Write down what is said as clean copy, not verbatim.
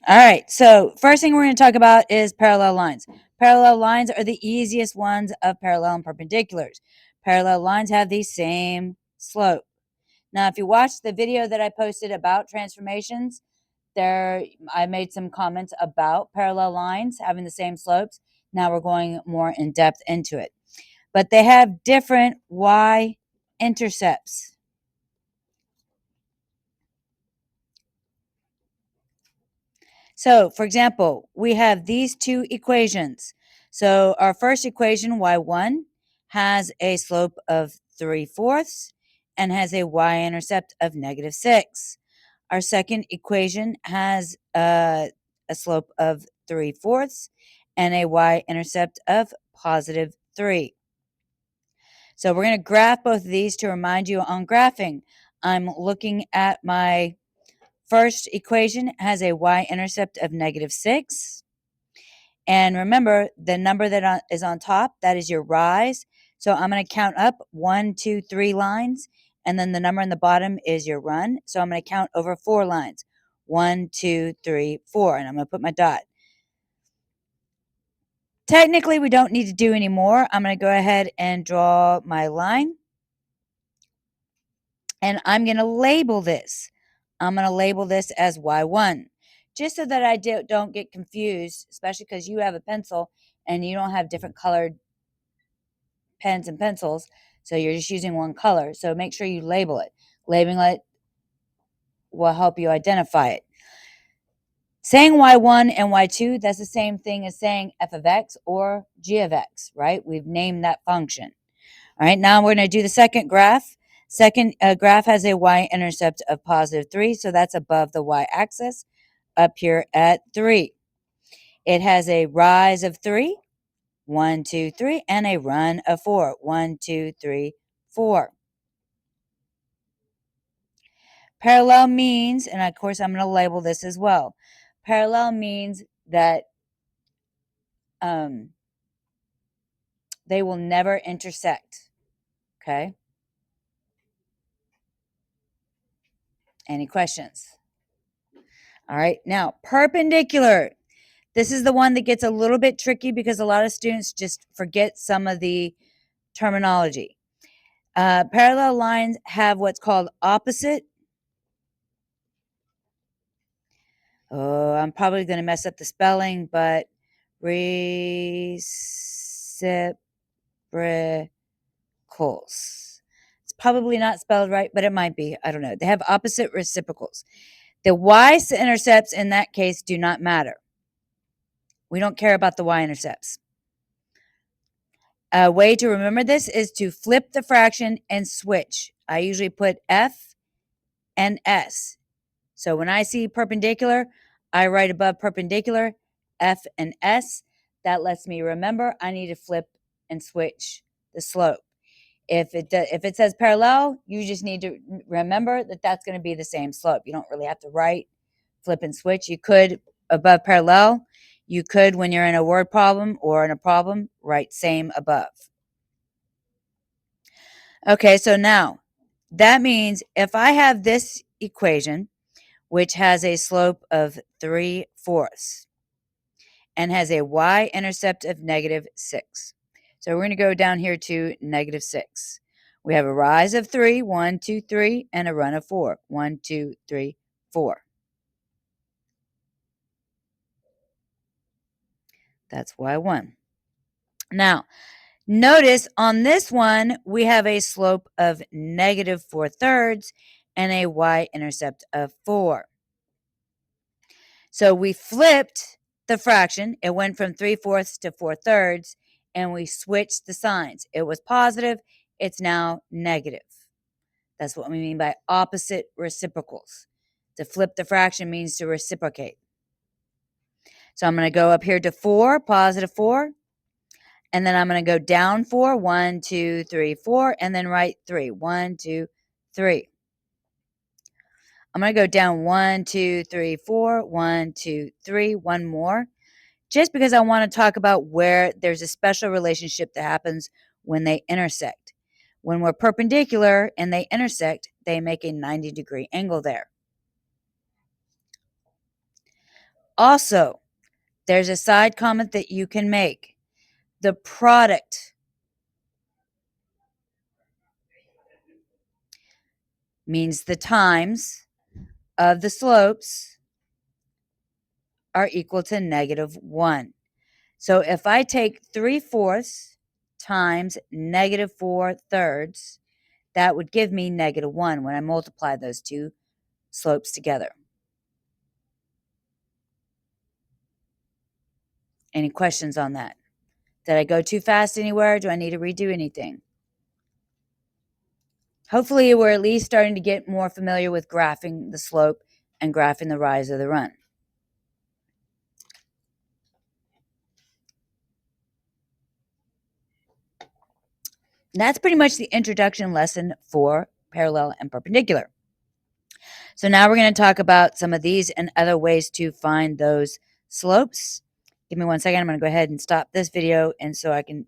All right, so first thing we're going to talk about is parallel lines. Parallel lines are the easiest ones of parallel and perpendiculars. Parallel lines have the same slope. Now, if you watch the video that I posted about transformations, there I made some comments about parallel lines having the same slopes. Now we're going more in depth into it. But they have different y-intercepts. So, for example, we have these two equations. So, our first equation, y1, has a slope of 3/4 and has a y-intercept of -6. Our second equation has a slope of 3/4 and a y-intercept of +3. So, we're going to graph both of these to remind you on graphing. I'm looking at my first equation has a y-intercept of -6. And remember, the number that is on top, that is your rise. So I'm going to count up 1, 2, 3 lines. And then the number on the bottom is your run. So I'm going to count over 4 lines. 1, 2, 3, 4. And I'm going to put my dot. Technically, we don't need to do any more. I'm going to go ahead and draw my line. And I'm going to label this. I'm going to label this as Y1. Just so that I don't get confused, especially because you have a pencil and you don't have different colored pens and pencils, so you're just using one color. So make sure you label it. Labeling it will help you identify it. Saying y1 and y2, that's the same thing as saying f of x or g of x, right? We've named that function. All right, now we're going to do the second graph. Second graph has a y-intercept of +3, so that's above the y-axis up here at 3. It has a rise of 3, 1, 2, 3, and a run of 4, 1, 2, 3, 4. Parallel means, and of course I'm going to label this as well. Parallel means that they will never intersect. Okay. Any questions? All right. Now, perpendicular. This is the one that gets a little bit tricky because a lot of students just forget some of the terminology. Parallel lines have what's called opposite. Oh, I'm probably going to mess up the spelling, but reciprocals. It's probably not spelled right, but it might be. I don't know. They have opposite reciprocals. The y-intercepts in that case do not matter. We don't care about the y-intercepts. A way to remember this is to flip the fraction and switch. I usually put F and S. So when I see perpendicular, I write above perpendicular F and S. That lets me remember I need to flip and switch the slope. If it says parallel, you just need to remember that that's going to be the same slope. You don't really have to write, flip, and switch. You could above parallel. You could, when you're in a word problem or in a problem, write same above. Okay, so now that means if I have this equation, which has a slope of 3/4 and has a y-intercept of -6. So we're going to go down here to -6. We have a rise of 3, 1, 2, 3, and a run of 4, 1, 2, 3, 4. That's y1. Now, notice on this one, we have a slope of -4/3 and a y-intercept of 4. So we flipped the fraction. It went from 3/4 to 4/3, and we switched the signs. It was positive. It's now negative. That's what we mean by opposite reciprocals. To flip the fraction means to reciprocate. So I'm going to go up here to 4, +4, and then I'm going to go down 4, 1, 2, 3, 4, and then write 3, 1, 2, 3. I'm going to go down 1, 2, 3, 4, 1, 2, 3, one more, just because I want to talk about where there's a special relationship that happens when they intersect. When we're perpendicular and they intersect, they make a 90-degree angle there. Also, there's a side comment that you can make. The product means the times of the slopes are equal to -1. So if I take 3/4 times -4/3, that would give me -1 when I multiply those two slopes together. Any questions on that? Did I go too fast anywhere? Do I need to redo anything? Hopefully, we're at least starting to get more familiar with graphing the slope and graphing the rise of the run. That's pretty much the introduction lesson for parallel and perpendicular. So now we're going to talk about some of these and other ways to find those slopes. Give me 1 second. I'm going to go ahead and stop this video and so I can